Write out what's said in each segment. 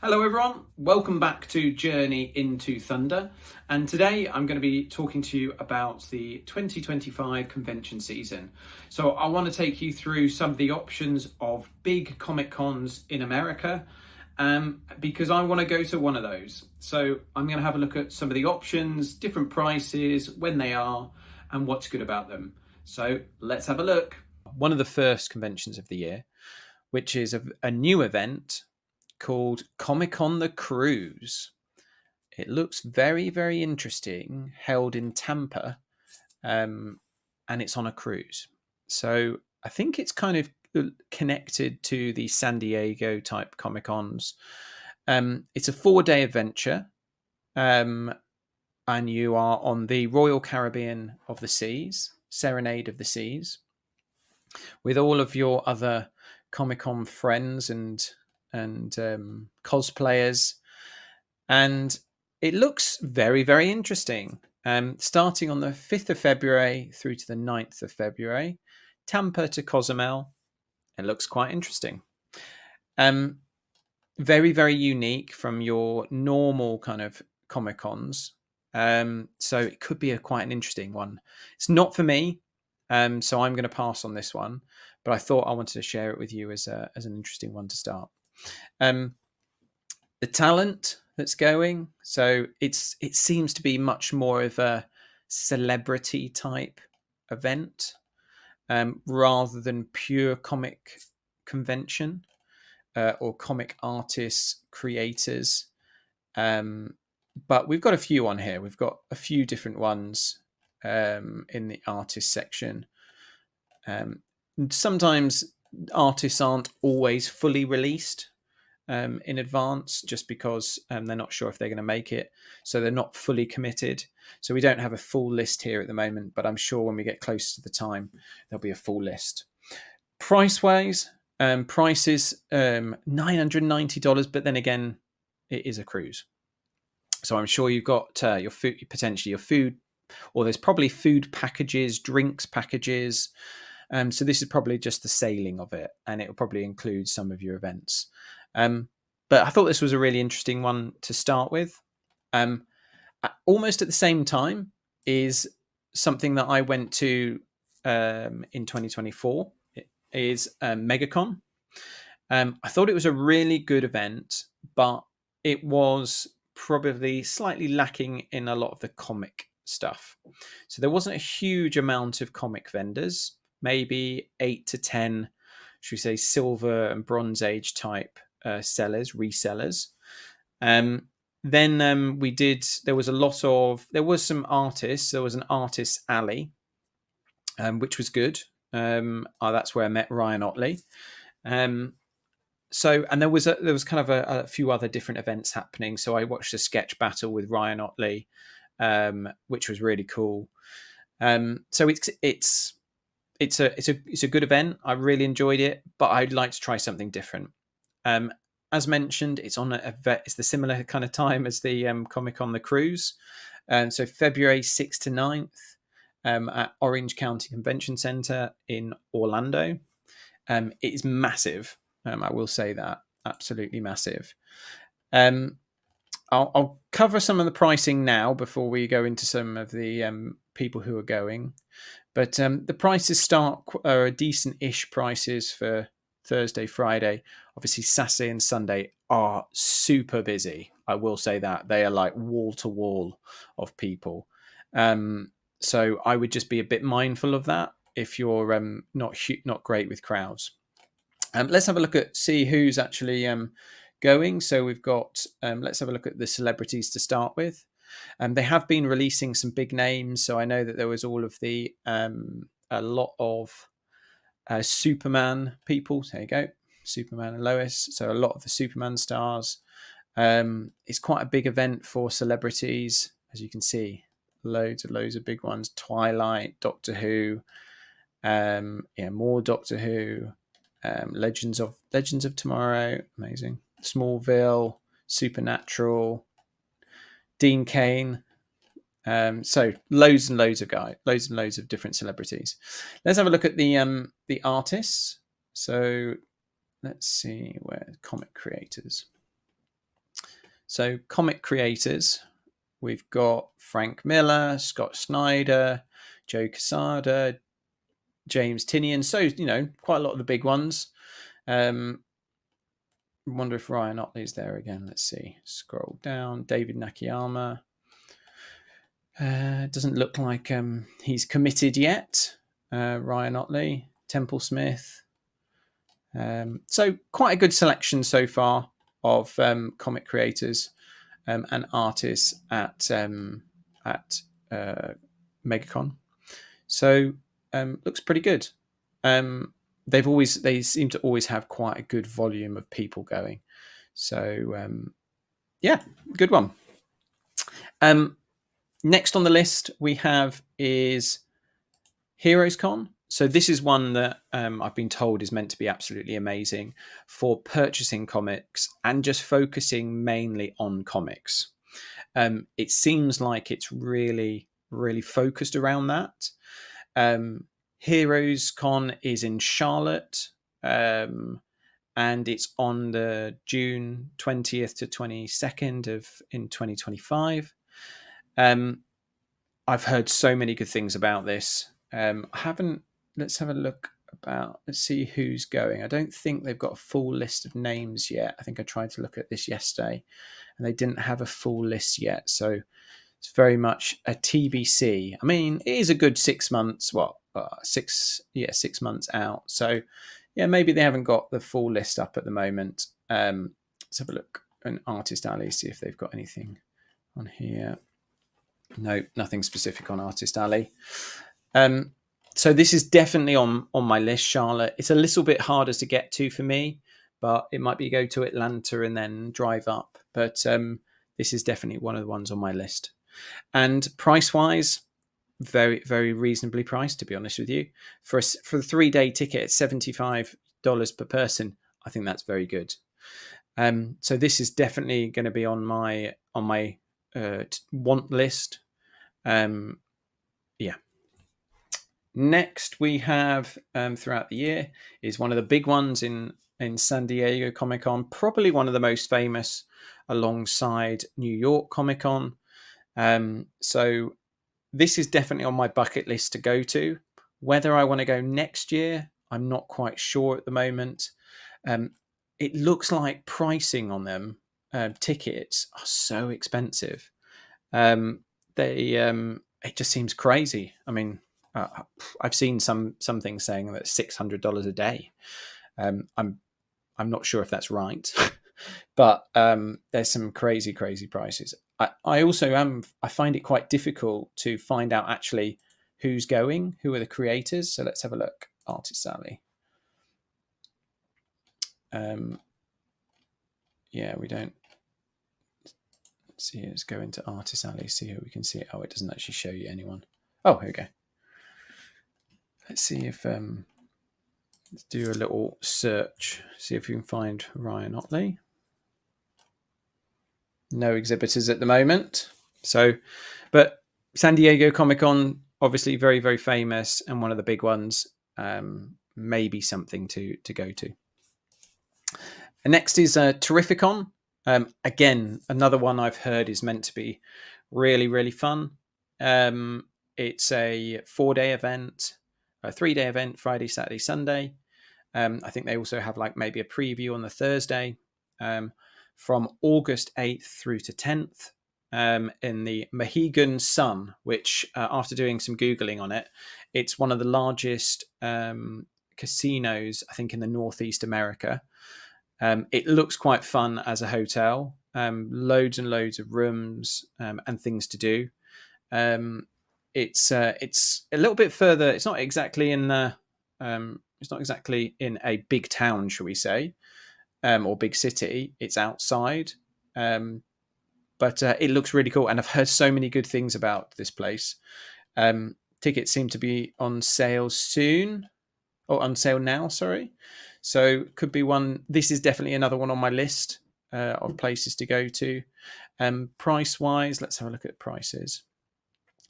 Hello everyone, welcome back to Journey into Thunder, and today I'm going to be talking to you about the 2025 convention season. So I want to take you through some of the options of big Comic Cons in America, because I want to go to one of those. So I'm going to have a look at some of the options, different prices, when they are, and what's good about them. So let's have a look. One of the first conventions of the year, which is a new event called Comic on the Cruise. It looks very, very interesting, held in Tampa, and it's on a cruise. So I think it's kind of connected to the San Diego type Comic Cons. It's a 4-day adventure, and you are on the Royal Caribbean of the Seas, Serenade of the Seas, with all of your other Comic Con friends and cosplayers, and it looks very, very interesting. Starting on the 5th of February through to the 9th of February, Tampa to Cozumel. It looks quite interesting. Very, very unique from your normal kind of Comic Cons. So it could be quite an interesting one. It's not for me, so I'm going to pass on this one. But I thought I wanted to share it with you as an interesting one to start. The talent that's going, so it seems to be much more of a celebrity type event, rather than pure comic convention, or comic artists, creators. But we've got a few on here. We've got a few different ones in the artist section. Sometimes artists aren't always fully released in advance, just because they're not sure if they're going to make it. So they're not fully committed. So we don't have a full list here at the moment, but I'm sure when we get close to the time, there'll be a full list. Price-wise, prices $990, but then again, it is a cruise. So I'm sure you've got your food, potentially your food, or there's probably food packages, drinks packages. So this is probably just the sailing of it, and it will probably include some of your events. But I thought this was a really interesting one to start with. Almost at the same time is something that I went to in 2024. It is MegaCon. I thought it was a really good event, but it was probably slightly lacking in a lot of the comic stuff. So there wasn't a huge amount of comic vendors, maybe 8 to 10, should we say, silver and bronze age type resellers. Then there was some artists. There was an artist alley, which was good. That's where I met Ryan Otley. And there was kind of a few other different events happening. So I watched a sketch battle with Ryan Otley, which was really cool. So it's a good event. I really enjoyed it, but I'd like to try something different. As mentioned, it's the similar kind of time as the Comic on the Cruise. So February 6th to 9th at Orange County Convention Center in Orlando. It is massive. I will say that. Absolutely massive. I'll cover some of the pricing now before we go into some of the people who are going. But the prices are decent-ish prices for Thursday, Friday. Obviously, Saturday and Sunday are super busy. I will say that. They are like wall-to-wall of people. So I would just be a bit mindful of that if you're not great with crowds. Let's have a look see who's actually going. So we've got, let's have a look at the celebrities to start with. They have been releasing some big names. So I know that there was all of a lot of Superman people. There you go, Superman and Lois. So a lot of the Superman stars. It's quite a big event for celebrities, as you can see. Loads of big ones. Twilight, Doctor Who, more Doctor Who. Legends of Tomorrow, amazing. Smallville, Supernatural, Dean Cain. So loads and loads of different celebrities. Let's have a look at the artists. So let's see where comic creators. So comic creators, we've got Frank Miller, Scott Snyder, Joe Quesada, James Tinian. So, quite a lot of the big ones. I wonder if Ryan Otley's there again. Let's see. Scroll down. David Nakayama. Doesn't look like he's committed yet. Ryan Otley, Temple Smith. So quite a good selection so far of comic creators and artists at MegaCon. So looks pretty good. They seem to always have quite a good volume of people going. So yeah, good one. Next on the list we have is Heroes Con. So this is one that I've been told is meant to be absolutely amazing for purchasing comics and just focusing mainly on comics. It seems like it's really, really focused around that. Heroes Con is in Charlotte, and it's on the June 20th to 22nd in 2025. I've heard so many good things about this. Let's have a look let's see who's going. I don't think they've got a full list of names yet. I think I tried to look at this yesterday and they didn't have a full list yet. So it's very much a TBC. I mean, it is a good 6 months. 6 months out. So yeah, maybe they haven't got the full list up at the moment. Let's have a look an Artist Alley, see if they've got anything on here. No, nothing specific on Artist Alley. So this is definitely on my list, Charlotte. It's a little bit harder to get to for me, but it might be go to Atlanta and then drive up. But this is definitely one of the ones on my list. And price-wise, very, very reasonably priced, to be honest with you. For the 3-day ticket at $75 per person, I think that's very good. So this is definitely going to be on my want list. Yeah. Next we have throughout the year is one of the big ones in San Diego Comic-Con, probably one of the most famous alongside New York Comic-Con. So this is definitely on my bucket list to go to. Whether I want to go next year, I'm not quite sure at the moment. It looks like pricing on them tickets are so expensive. It just seems crazy. I mean, I've seen some things saying that $600 a day. I'm not sure if that's right, but there's some crazy prices. I also I find it quite difficult to find out actually who's going, who are the creators. So let's have a look. Artist Alley. Yeah, we don't see. Let's go into Artist Alley, see who we can see. Oh, it doesn't actually show you anyone. Oh, here we go. Let's see if let's do a little search, see if we can find Ryan Otley. No exhibitors at the moment. So, but San Diego Comic-Con, obviously very, very famous and one of the big ones. Maybe something to go to. And next is Terrificon. Again, another one I've heard is meant to be really, really fun. It's a 4-day event, a 3-day event, Friday, Saturday, Sunday. I think they also have like maybe a preview on the Thursday from August 8th through to 10th in the Mohegan Sun, which after doing some Googling on it, it's one of the largest casinos, I think, in the Northeast America. It looks quite fun as a hotel, loads and loads of rooms and things to do. It's a little bit further. It's not exactly in a big town, shall we say, or big city. It's outside, but it looks really cool. And I've heard so many good things about this place. Tickets seem to be on sale soon, or on sale now. Sorry. So could be one. This is definitely another one on my list of places to go to. Price wise, let's have a look at prices.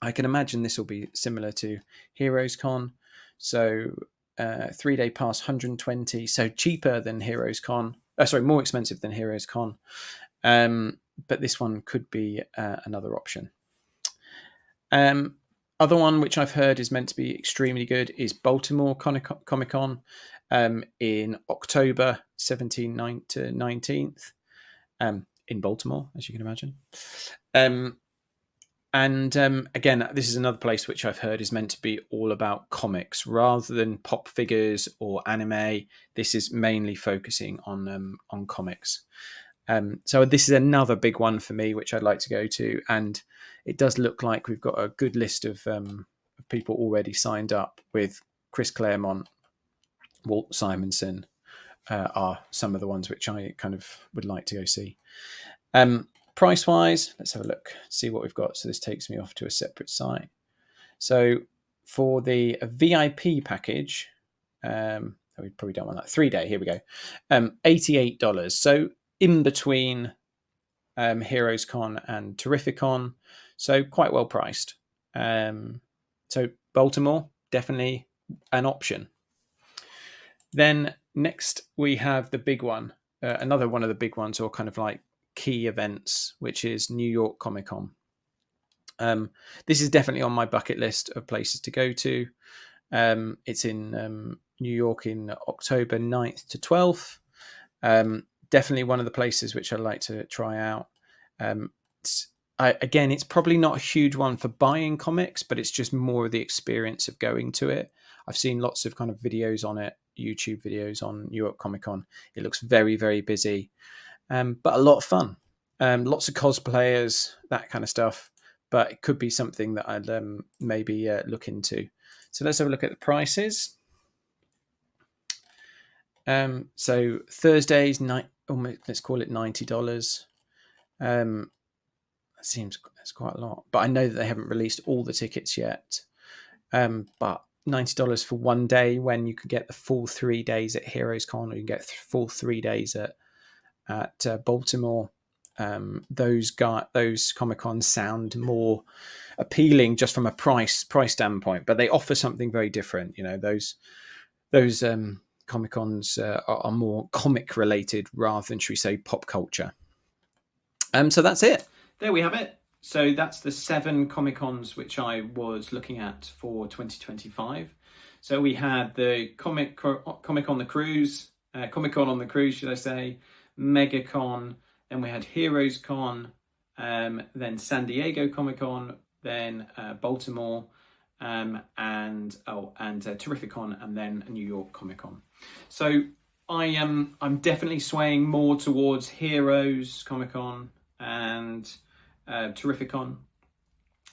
I can imagine this will be similar to Heroes Con. So 3-day pass, 120. So cheaper than Heroes Con. Sorry, more expensive than Heroes Con. but this one could be another option. Other one which I've heard is meant to be extremely good is Baltimore Comic Con in October 17th to 19th in Baltimore, as you can imagine. Again, this is another place which I've heard is meant to be all about comics rather than pop figures or anime. This is mainly focusing on comics. So this is another big one for me, which I'd like to go to. And it does look like we've got a good list of people already signed up, with Chris Claremont, Walt Simonson are some of the ones which I kind of would like to go see. Price-wise, let's have a look, see what we've got. So this takes me off to a separate site. So for the VIP package, we probably don't want that 3-day. Here we go. $88. So in between Heroes Con and Terrificon, so quite well priced. So Baltimore, definitely an option. Then next we have the big one, another one of the big ones, or kind of like key events, which is New York Comic Con. This is definitely on my bucket list of places to go to. It's in New York in October 9th to 12th. Definitely one of the places which I'd like to try out. Again, it's probably not a huge one for buying comics, but it's just more of the experience of going to it. I've seen lots of kind of videos on it, YouTube videos on New York Comic Con. It looks very, very busy, but a lot of fun. Lots of cosplayers, that kind of stuff. But it could be something that I'd maybe look into. So let's have a look at the prices. So Thursdays, let's call it $90. That seems that's quite a lot, but I know that they haven't released all the tickets yet. But $90 for one day, when you could get the full 3 days at Heroes Con, or you can get full 3 days at Baltimore. Those Comic Cons sound more appealing just from a price standpoint, but they offer something very different. You know, those Comic Cons are more comic related rather than, should we say, pop culture. So that's it. There we have it. So that's the 7 Comic Cons which I was looking at for 2025. So we had the Comic on the Cruise, Comic Con on the Cruise, should I say, MegaCon. Then we had Heroes Con, then San Diego Comic Con, then Baltimore, and Terrificon, and then New York Comic Con. So I'm definitely swaying more towards Heroes Comic Con and Terrificon,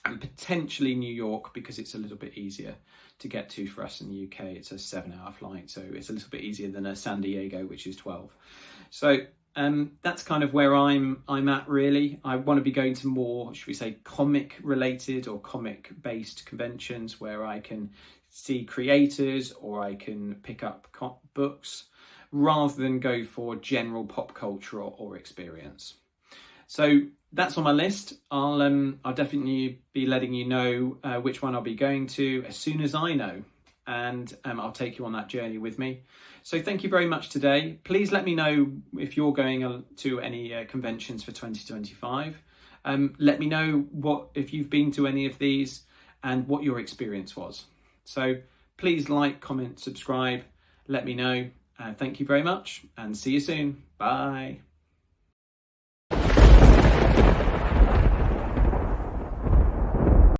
and potentially New York, because it's a little bit easier to get to for us in the UK. It's a 7-hour flight, so it's a little bit easier than a San Diego, which is 12. So that's kind of where I'm at, really. I want to be going to more, should we say, comic related or comic based conventions where I can see creators or I can pick up books, rather than go for general pop culture or experience. So that's on my list. I'll definitely be letting you know which one I'll be going to as soon as I know, and I'll take you on that journey with me. So thank you very much today. Please let me know if you're going to any conventions for 2025. Let me know if you've been to any of these and what your experience was. So please like, comment, subscribe, let me know. Thank you very much, and see you soon. Bye.